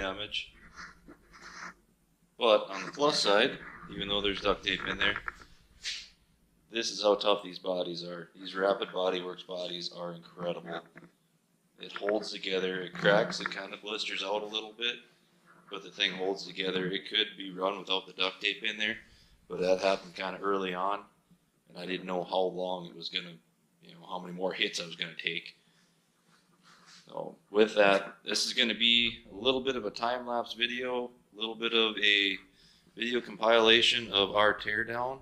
damage. But on the plus side, even though there's duct tape in there, this is how tough these bodies are. These Rapid Body Works bodies are incredible. It holds together, it cracks, it kind of blisters out a little bit, but the thing holds together. It could be run without the duct tape in there, but that happened kind of early on, and I didn't know how long it was going to, how many more hits I was going to take. So with that, this is going to be a little bit of a time-lapse video, a little bit of a video compilation of our teardown.